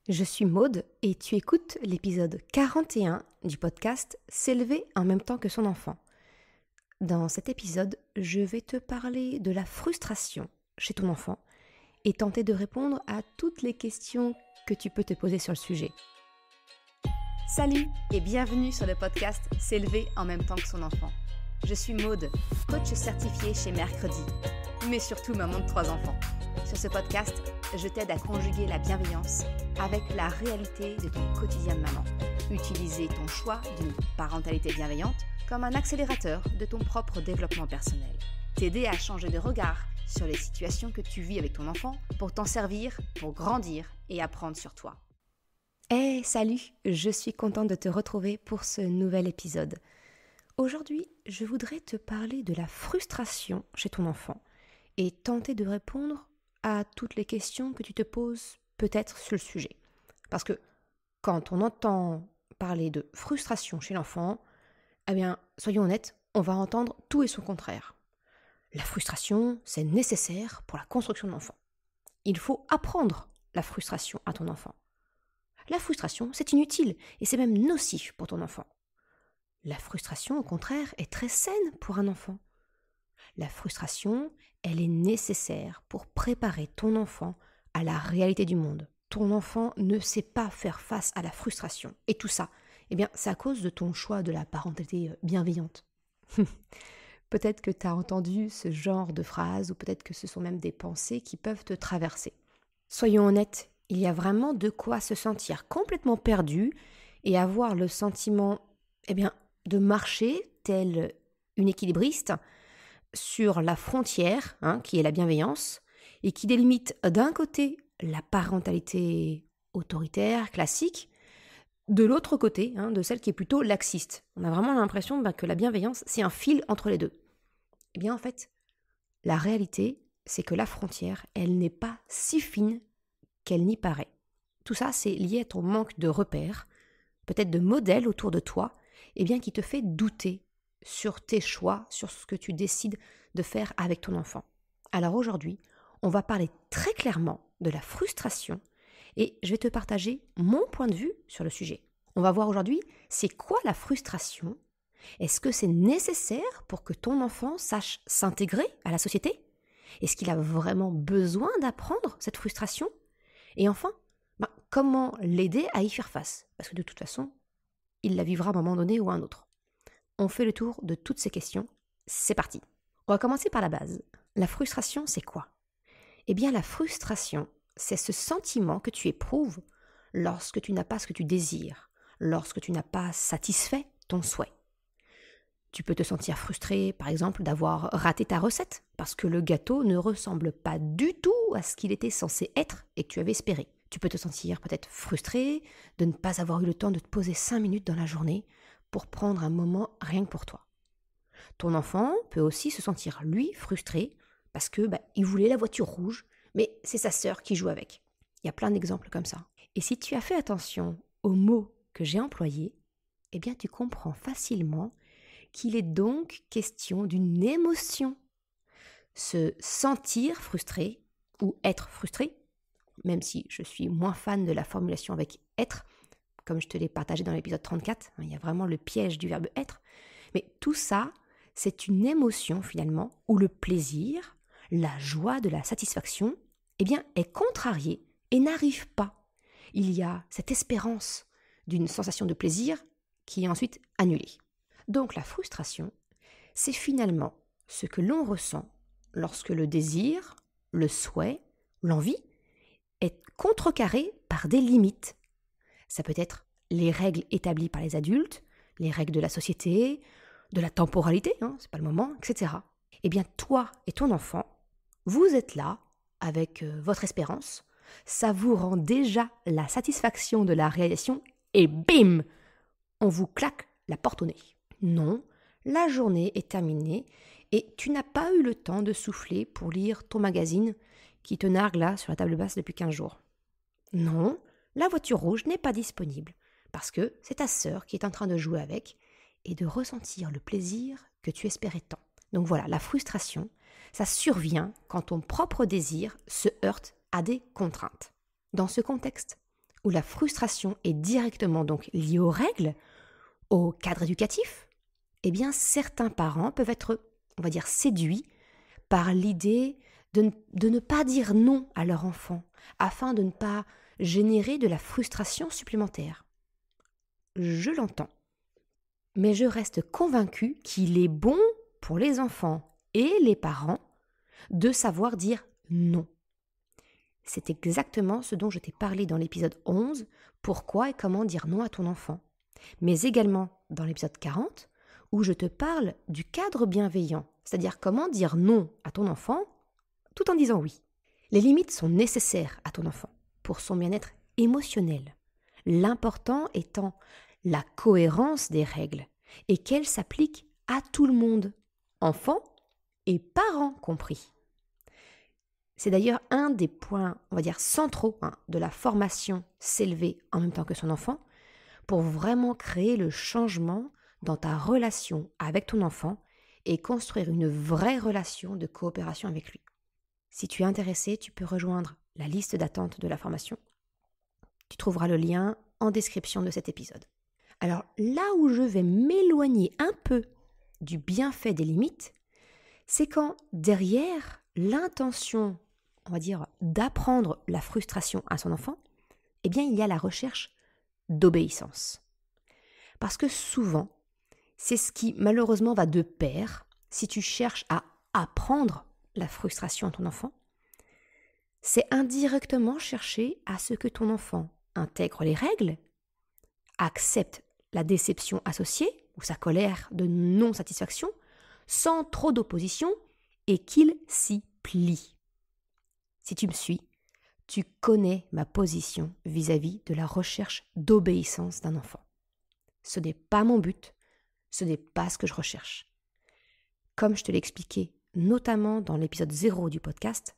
Je suis Maude et tu écoutes l'épisode 41 du podcast S'élever en même temps que son enfant. Dans cet épisode, je vais te parler de la frustration chez ton enfant et tenter de répondre à toutes les questions que tu peux te poser sur le sujet. Salut et bienvenue sur le podcast S'élever en même temps que son enfant. Je suis Maude, coach certifiée chez Mercredi, mais surtout maman de 3 enfants. Sur ce podcast, je t'aide à conjuguer la bienveillance avec la réalité de ton quotidien de maman. Utiliser ton choix d'une parentalité bienveillante comme un accélérateur de ton propre développement personnel. T'aider à changer de regard sur les situations que tu vis avec ton enfant pour t'en servir, pour grandir et apprendre sur toi. Hey, salut, je suis contente de te retrouver pour ce nouvel épisode. Aujourd'hui, je voudrais te parler de la frustration chez ton enfant et tenter de répondre à toutes les questions que tu te poses peut-être sur le sujet. Parce que quand on entend parler de frustration chez l'enfant, eh bien, soyons honnêtes, on va entendre tout et son contraire. La frustration, c'est nécessaire pour la construction de l'enfant. Il faut apprendre la frustration à ton enfant. La frustration, c'est inutile et c'est même nocif pour ton enfant. La frustration, au contraire, est très saine pour un enfant. La frustration, elle est nécessaire pour préparer ton enfant à la réalité du monde. Ton enfant ne sait pas faire face à la frustration. Et tout ça, eh bien, c'est à cause de ton choix de la parentalité bienveillante. Peut-être que tu as entendu ce genre de phrase ou peut-être que ce sont même des pensées qui peuvent te traverser. Soyons honnêtes, il y a vraiment de quoi se sentir complètement perdu et avoir le sentiment, de marcher tel une équilibriste sur la frontière, qui est la bienveillance, et qui délimite d'un côté la parentalité autoritaire, classique, de l'autre côté, de celle qui est plutôt laxiste. On a vraiment l'impression que la bienveillance, c'est un fil entre les deux. Eh bien, en fait, la réalité, c'est que la frontière, elle n'est pas si fine qu'elle n'y paraît. Tout ça, c'est lié à ton manque de repères, peut-être de modèles autour de toi, qui te fait douter sur tes choix, sur ce que tu décides de faire avec ton enfant. Alors aujourd'hui, on va parler très clairement de la frustration et je vais te partager mon point de vue sur le sujet. On va voir aujourd'hui, c'est quoi la frustration? Est-ce que c'est nécessaire pour que ton enfant sache s'intégrer à la société? Est-ce qu'il a vraiment besoin d'apprendre cette frustration? Et enfin, comment l'aider à y faire face? Parce que de toute façon, il la vivra à un moment donné ou à un autre. On fait le tour de toutes ces questions. C'est parti. On va commencer par la base. La frustration, c'est quoi? Eh bien, la frustration, c'est ce sentiment que tu éprouves lorsque tu n'as pas ce que tu désires, lorsque tu n'as pas satisfait ton souhait. Tu peux te sentir frustré, par exemple, d'avoir raté ta recette, parce que le gâteau ne ressemble pas du tout à ce qu'il était censé être et que tu avais espéré. Tu peux te sentir peut-être frustré de ne pas avoir eu le temps de te poser 5 minutes dans la journée pour prendre un moment rien que pour toi. Ton enfant peut aussi se sentir, lui, frustré parce que il voulait la voiture rouge, mais c'est sa sœur qui joue avec. Il y a plein d'exemples comme ça. Et si tu as fait attention aux mots que j'ai employés, tu comprends facilement qu'il est donc question d'une émotion. Se sentir frustré ou être frustré, même si je suis moins fan de la formulation avec être, comme je te l'ai partagé dans l'épisode 34, il y a vraiment le piège du verbe être, mais tout ça, c'est une émotion finalement où le plaisir, la joie de la satisfaction, est contrarié et n'arrive pas. Il y a cette espérance d'une sensation de plaisir qui est ensuite annulée. Donc la frustration, c'est finalement ce que l'on ressent lorsque le désir, le souhait, l'envie est contrecarré par des limites. Ça peut être les règles établies par les adultes, les règles de la société, de la temporalité, c'est pas le moment, etc. Toi et ton enfant, vous êtes là avec votre espérance, ça vous rend déjà la satisfaction de la réalisation et bim, on vous claque la porte au nez. Non, la journée est terminée et tu n'as pas eu le temps de souffler pour lire ton magazine qui te nargue là sur la table basse depuis 15 jours. Non, la voiture rouge n'est pas disponible parce que c'est ta sœur qui est en train de jouer avec et de ressentir le plaisir que tu espérais tant. Donc voilà, la frustration, ça survient quand ton propre désir se heurte à des contraintes. Dans ce contexte, où la frustration est directement donc liée aux règles, au cadre éducatif, eh bien certains parents peuvent être, on va dire, séduits par l'idée de ne pas dire non à leur enfant, afin de ne pas générer de la frustration supplémentaire. Je l'entends, mais je reste convaincue qu'il est bon pour les enfants et les parents de savoir dire non. C'est exactement ce dont je t'ai parlé dans l'épisode 11, pourquoi et comment dire non à ton enfant, mais également dans l'épisode 40, où je te parle du cadre bienveillant, c'est-à-dire comment dire non à ton enfant tout en disant oui. Les limites sont nécessaires à ton enfant pour son bien-être émotionnel, l'important étant la cohérence des règles et qu'elles s'appliquent à tout le monde, enfants et parents compris. C'est d'ailleurs un des points, on va dire, centraux de la formation s'élever en même temps que son enfant, pour vraiment créer le changement dans ta relation avec ton enfant et construire une vraie relation de coopération avec lui. Si tu es intéressé, tu peux rejoindre la liste d'attente de la formation. Tu trouveras le lien en description de cet épisode. Alors là où je vais m'éloigner un peu du bienfait des limites, c'est quand derrière l'intention, on va dire, d'apprendre la frustration à son enfant, eh bien il y a la recherche d'obéissance. Parce que souvent, c'est ce qui malheureusement va de pair si tu cherches à apprendre la frustration à ton enfant, c'est indirectement chercher à ce que ton enfant intègre les règles, accepte la déception associée ou sa colère de non-satisfaction sans trop d'opposition et qu'il s'y plie. Si tu me suis, tu connais ma position vis-à-vis de la recherche d'obéissance d'un enfant. Ce n'est pas mon but, ce n'est pas ce que je recherche. Comme je te l'ai expliqué, notamment dans l'épisode 0 du podcast,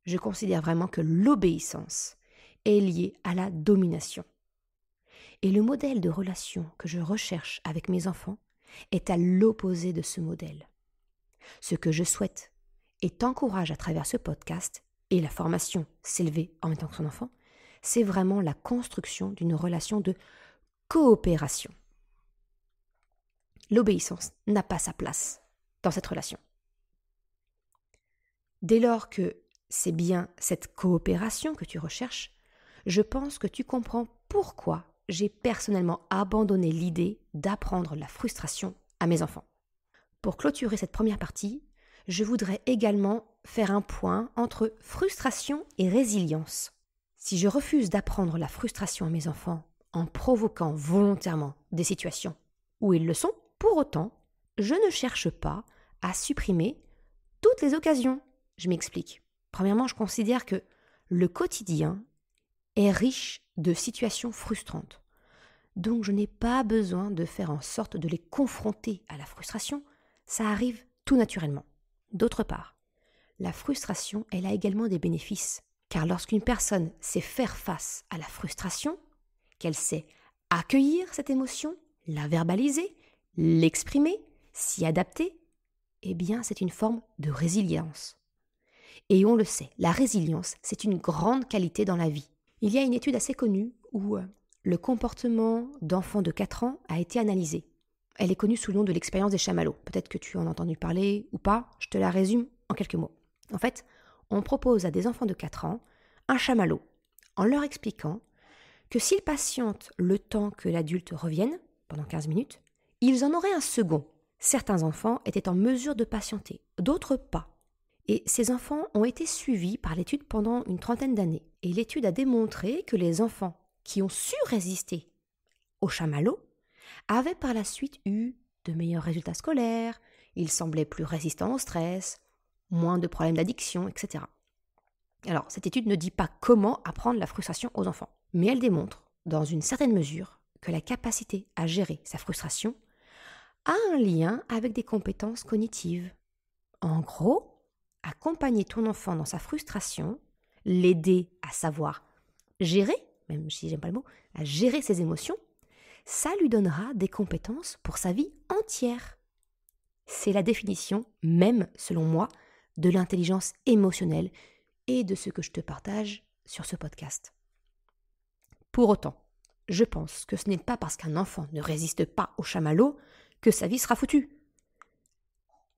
je considère vraiment que l'obéissance est liée à la domination. Et le modèle de relation que je recherche avec mes enfants est à l'opposé de ce modèle. Ce que je souhaite et t'encourage à travers ce podcast et la formation s'élever en même temps que son enfant, c'est vraiment la construction d'une relation de coopération. L'obéissance n'a pas sa place dans cette relation. Dès lors que c'est bien cette coopération que tu recherches, je pense que tu comprends pourquoi j'ai personnellement abandonné l'idée d'apprendre la frustration à mes enfants. Pour clôturer cette première partie, je voudrais également faire un point entre frustration et résilience. Si je refuse d'apprendre la frustration à mes enfants en provoquant volontairement des situations où ils le sont, pour autant, je ne cherche pas à supprimer toutes les occasions. Je m'explique. Premièrement, je considère que le quotidien est riche de situations frustrantes. Donc, je n'ai pas besoin de faire en sorte de les confronter à la frustration. Ça arrive tout naturellement. D'autre part, la frustration, elle a également des bénéfices. Car lorsqu'une personne sait faire face à la frustration, qu'elle sait accueillir cette émotion, la verbaliser, l'exprimer, s'y adapter, eh bien, c'est une forme de résilience. Et on le sait, la résilience, c'est une grande qualité dans la vie. Il y a une étude assez connue où le comportement d'enfants de 4 ans a été analysé. Elle est connue sous le nom de l'expérience des chamallows. Peut-être que tu en as entendu parler ou pas, je te la résume en quelques mots. En fait, on propose à des enfants de 4 ans un chamallow, en leur expliquant que s'ils patientent le temps que l'adulte revienne, pendant 15 minutes, ils en auraient un second. Certains enfants étaient en mesure de patienter, d'autres pas. Et ces enfants ont été suivis par l'étude pendant une 30aine d'années. Et l'étude a démontré que les enfants qui ont su résister au chamallow avaient par la suite eu de meilleurs résultats scolaires, ils semblaient plus résistants au stress, moins de problèmes d'addiction, etc. Alors, cette étude ne dit pas comment apprendre la frustration aux enfants, mais elle démontre, dans une certaine mesure, que la capacité à gérer sa frustration a un lien avec des compétences cognitives. En gros, accompagner ton enfant dans sa frustration, l'aider à savoir gérer, même si j'aime pas le mot, à gérer ses émotions, ça lui donnera des compétences pour sa vie entière. C'est la définition, même selon moi, de l'intelligence émotionnelle et de ce que je te partage sur ce podcast. Pour autant, je pense que ce n'est pas parce qu'un enfant ne résiste pas au chamallow que sa vie sera foutue.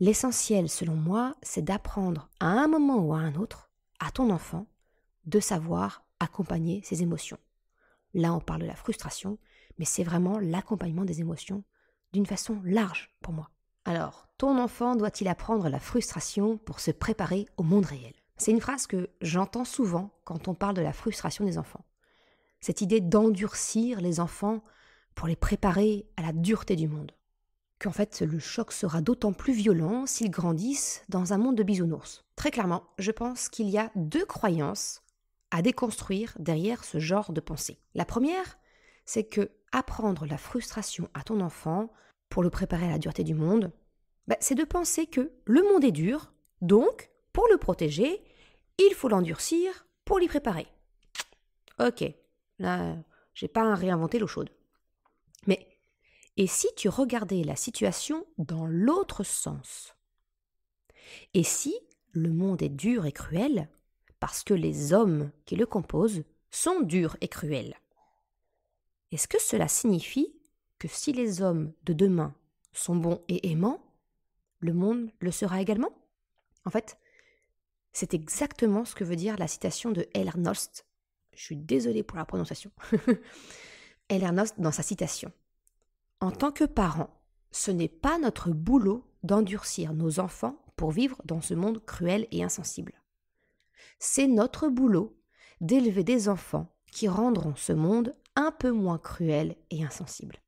L'essentiel, selon moi, c'est d'apprendre à un moment ou à un autre, à ton enfant, de savoir accompagner ses émotions. Là, on parle de la frustration, mais c'est vraiment l'accompagnement des émotions d'une façon large pour moi. Alors, ton enfant doit-il apprendre la frustration pour se préparer au monde réel ? C'est une phrase que j'entends souvent quand on parle de la frustration des enfants. Cette idée d'endurcir les enfants pour les préparer à la dureté du monde. Qu'en fait, le choc sera d'autant plus violent s'ils grandissent dans un monde de bisounours. Très clairement, je pense qu'il y a 2 croyances à déconstruire derrière ce genre de pensée. La première, c'est que apprendre la frustration à ton enfant pour le préparer à la dureté du monde, c'est de penser que le monde est dur, donc, pour le protéger, il faut l'endurcir pour l'y préparer. Ok, là, j'ai pas réinventé l'eau chaude. Mais, et si tu regardais la situation dans l'autre sens ? Et si le monde est dur et cruel parce que les hommes qui le composent sont durs et cruels ? Est-ce que cela signifie que si les hommes de demain sont bons et aimants, le monde le sera également ? En fait, c'est exactement ce que veut dire la citation de Ellernholst. Je suis désolée pour la prononciation. Ellernholst dans sa citation. En tant que parents, ce n'est pas notre boulot d'endurcir nos enfants pour vivre dans ce monde cruel et insensible. C'est notre boulot d'élever des enfants qui rendront ce monde un peu moins cruel et insensible.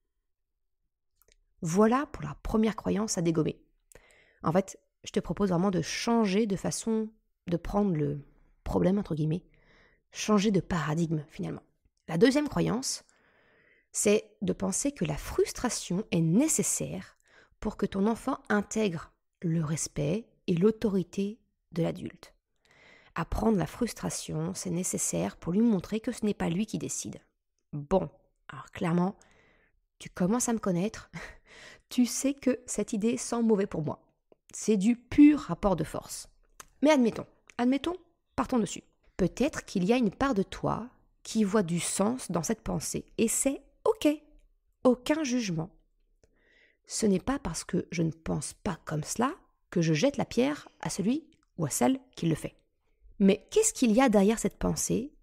Voilà pour la première croyance à dégommer. En fait, je te propose vraiment de changer de façon de prendre le problème, entre guillemets, changer de paradigme finalement. La deuxième croyance, c'est de penser que la frustration est nécessaire pour que ton enfant intègre le respect et l'autorité de l'adulte. Apprendre la frustration, c'est nécessaire pour lui montrer que ce n'est pas lui qui décide. Bon, alors clairement, tu commences à me connaître, tu sais que cette idée sent mauvais pour moi. C'est du pur rapport de force. Mais admettons, partons dessus. Peut-être qu'il y a une part de toi qui voit du sens dans cette pensée, et c'est ok, aucun jugement. Ce n'est pas parce que je ne pense pas comme cela que je jette la pierre à celui ou à celle qui le fait. Mais qu'est-ce qu'il y a derrière cette pensée,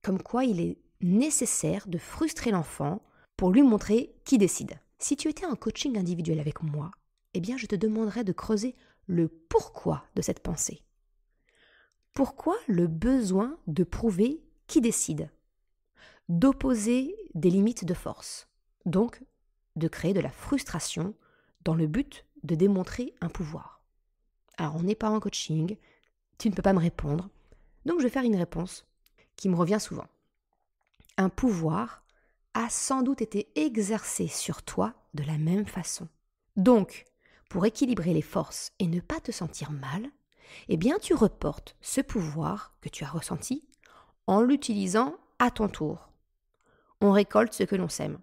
comme quoi il est nécessaire de frustrer l'enfant pour lui montrer qui décide ? Si tu étais en coaching individuel avec moi, eh bien je te demanderais de creuser le pourquoi de cette pensée. Pourquoi le besoin de prouver qui décide ? D'opposer des limites de force, donc de créer de la frustration dans le but de démontrer un pouvoir. Alors on n'est pas en coaching, tu ne peux pas me répondre, donc je vais faire une réponse qui me revient souvent. Un pouvoir a sans doute été exercé sur toi de la même façon. Donc, pour équilibrer les forces et ne pas te sentir mal, eh bien tu reportes ce pouvoir que tu as ressenti en l'utilisant à ton tour. On récolte ce que l'on sème.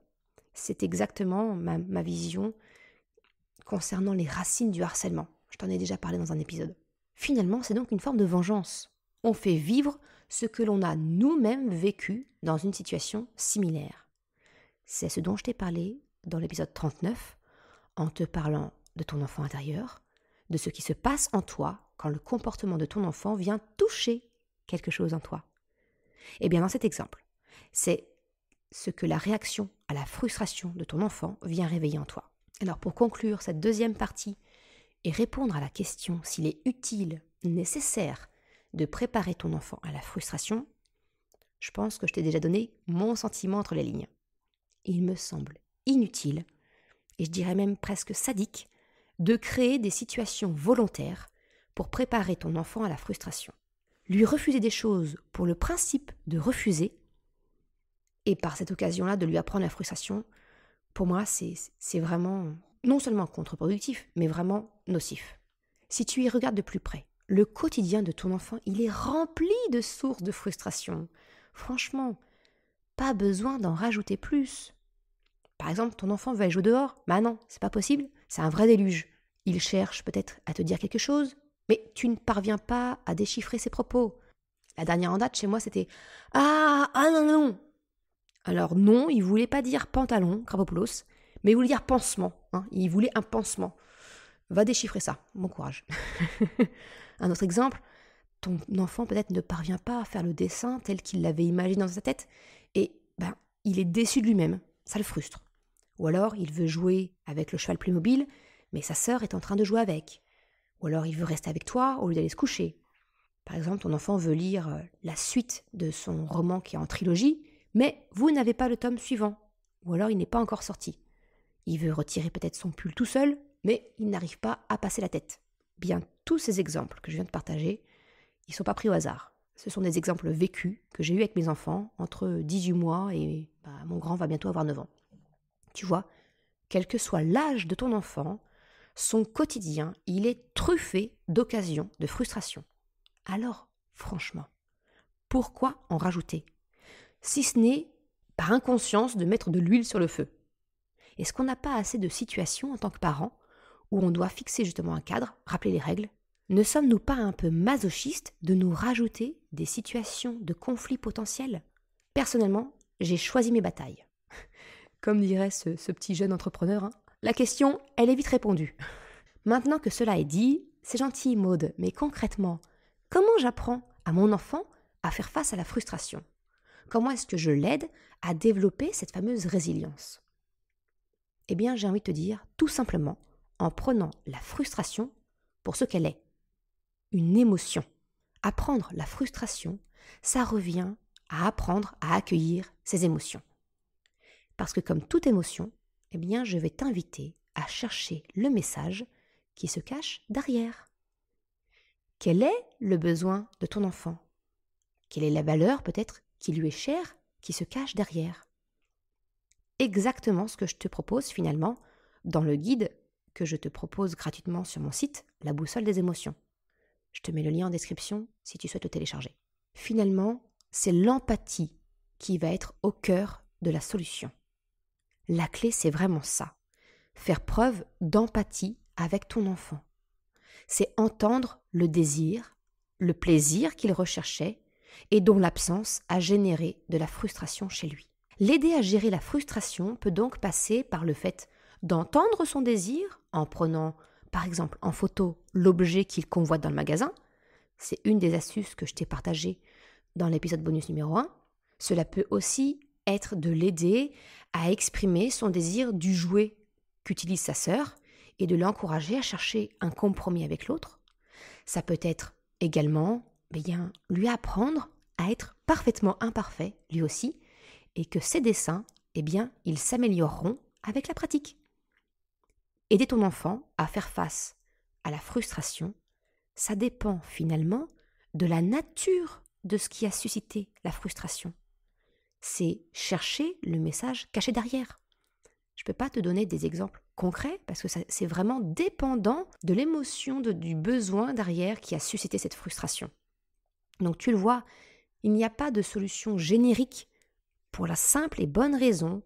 C'est exactement ma vision concernant les racines du harcèlement. Je t'en ai déjà parlé dans un épisode. Finalement, c'est donc une forme de vengeance. On fait vivre ce que l'on a nous-mêmes vécu dans une situation similaire. C'est ce dont je t'ai parlé dans l'épisode 39, en te parlant de ton enfant intérieur, de ce qui se passe en toi quand le comportement de ton enfant vient toucher quelque chose en toi. Et bien dans cet exemple, c'est ce que la réaction à la frustration de ton enfant vient réveiller en toi. Alors pour conclure cette deuxième partie et répondre à la question s'il est utile, nécessaire de préparer ton enfant à la frustration, je pense que je t'ai déjà donné mon sentiment entre les lignes. Il me semble inutile, et je dirais même presque sadique, de créer des situations volontaires pour préparer ton enfant à la frustration. Lui refuser des choses pour le principe de refuser, et par cette occasion-là de lui apprendre la frustration, pour moi c'est vraiment non seulement contre-productif, mais vraiment nocif. Si tu y regardes de plus près, le quotidien de ton enfant, il est rempli de sources de frustration. Franchement, pas besoin d'en rajouter plus. Par exemple, ton enfant veut aller jouer dehors. Bah non, c'est pas possible, c'est un vrai déluge. Il cherche peut-être à te dire quelque chose, mais tu ne parviens pas à déchiffrer ses propos. La dernière en date chez moi, c'était « Ah non, non !» Alors non, il voulait pas dire pantalon, Krapopoulos, mais il voulait dire pansement. Il voulait un pansement. Va déchiffrer ça, bon courage. Un autre exemple, ton enfant peut-être ne parvient pas à faire le dessin tel qu'il l'avait imaginé dans sa tête et il est déçu de lui-même, ça le frustre. Ou alors il veut jouer avec le cheval Playmobil, mais sa sœur est en train de jouer avec. Ou alors il veut rester avec toi au lieu d'aller se coucher. Par exemple, ton enfant veut lire la suite de son roman qui est en trilogie, mais vous n'avez pas le tome suivant. Ou alors il n'est pas encore sorti. Il veut retirer peut-être son pull tout seul, mais il n'arrive pas à passer la tête. Bien, tous ces exemples que je viens de partager, ils ne sont pas pris au hasard. Ce sont des exemples vécus que j'ai eus avec mes enfants entre 18 mois et mon grand va bientôt avoir 9 ans. Tu vois, quel que soit l'âge de ton enfant, son quotidien, il est truffé d'occasions de frustration. Alors, franchement, pourquoi en rajouter? Si ce n'est par inconscience de mettre de l'huile sur le feu. Est-ce qu'on n'a pas assez de situations en tant que parents où on doit fixer justement un cadre, rappeler les règles? Ne sommes-nous pas un peu masochistes de nous rajouter des situations de conflit potentiels? Personnellement, j'ai choisi mes batailles. Comme dirait ce petit jeune entrepreneur, la question, elle est vite répondue. Maintenant que cela est dit, c'est gentil Maude, mais concrètement, comment j'apprends à mon enfant à faire face à la frustration? Comment est-ce que je l'aide à développer cette fameuse résilience? Eh bien, j'ai envie de te dire, tout simplement, en prenant la frustration pour ce qu'elle est. Une émotion. Apprendre la frustration, ça revient à apprendre à accueillir ses émotions. Parce que comme toute émotion, eh bien, je vais t'inviter à chercher le message qui se cache derrière. Quel est le besoin de ton enfant? Quelle est la valeur peut-être qui lui est chère, qui se cache derrière? Exactement ce que je te propose finalement dans le guide que je te propose gratuitement sur mon site, La Boussole des émotions. Je te mets le lien en description si tu souhaites le télécharger. Finalement, c'est l'empathie qui va être au cœur de la solution. La clé, c'est vraiment ça. Faire preuve d'empathie avec ton enfant. C'est entendre le désir, le plaisir qu'il recherchait et dont l'absence a généré de la frustration chez lui. L'aider à gérer la frustration peut donc passer par le fait d'entendre son désir en prenant, par exemple, en photo l'objet qu'il convoite dans le magasin. C'est une des astuces que je t'ai partagées dans l'épisode bonus numéro 1. Cela peut aussi être de l'aider à exprimer son désir du jouet qu'utilise sa sœur et de l'encourager à chercher un compromis avec l'autre. Ça peut être également lui apprendre à être parfaitement imparfait, lui aussi, et que ses dessins, ils s'amélioreront avec la pratique. Aider ton enfant à faire face à la frustration, ça dépend finalement de la nature de ce qui a suscité la frustration. C'est chercher le message caché derrière. Je ne peux pas te donner des exemples concrets parce que c'est vraiment dépendant de l'émotion, du besoin derrière qui a suscité cette frustration. Donc tu le vois, il n'y a pas de solution générique pour la simple et bonne raison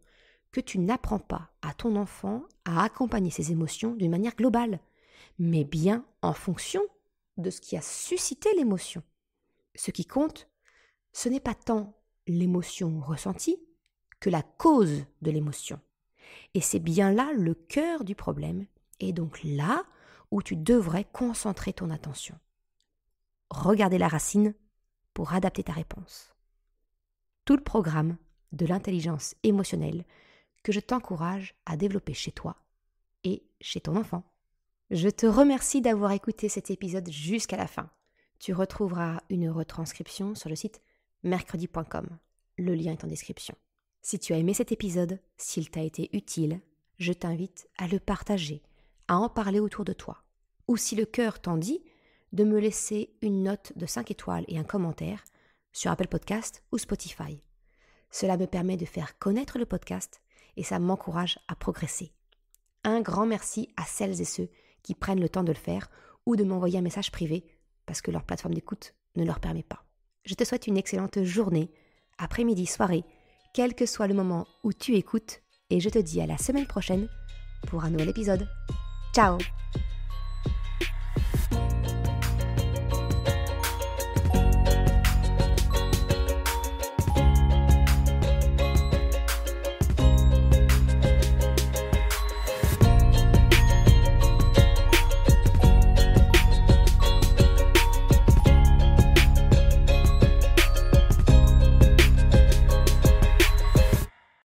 que tu n'apprends pas à ton enfant à accompagner ses émotions d'une manière globale, mais bien en fonction de ce qui a suscité l'émotion. Ce qui compte, ce n'est pas tant l'émotion ressentie que la cause de l'émotion. Et c'est bien là le cœur du problème, et donc là où tu devrais concentrer ton attention. Regarder la racine pour adapter ta réponse. Tout le programme de l'intelligence émotionnelle que je t'encourage à développer chez toi et chez ton enfant. Je te remercie d'avoir écouté cet épisode jusqu'à la fin. Tu retrouveras une retranscription sur le site mercredi.com. Le lien est en description. Si tu as aimé cet épisode, s'il t'a été utile, je t'invite à le partager, à en parler autour de toi. Ou si le cœur t'en dit, de me laisser une note de 5 étoiles et un commentaire sur Apple Podcast ou Spotify. Cela me permet de faire connaître le podcast et ça m'encourage à progresser. Un grand merci à celles et ceux qui prennent le temps de le faire ou de m'envoyer un message privé parce que leur plateforme d'écoute ne leur permet pas. Je te souhaite une excellente journée, après-midi, soirée, quel que soit le moment où tu écoutes et je te dis à la semaine prochaine pour un nouvel épisode. Ciao!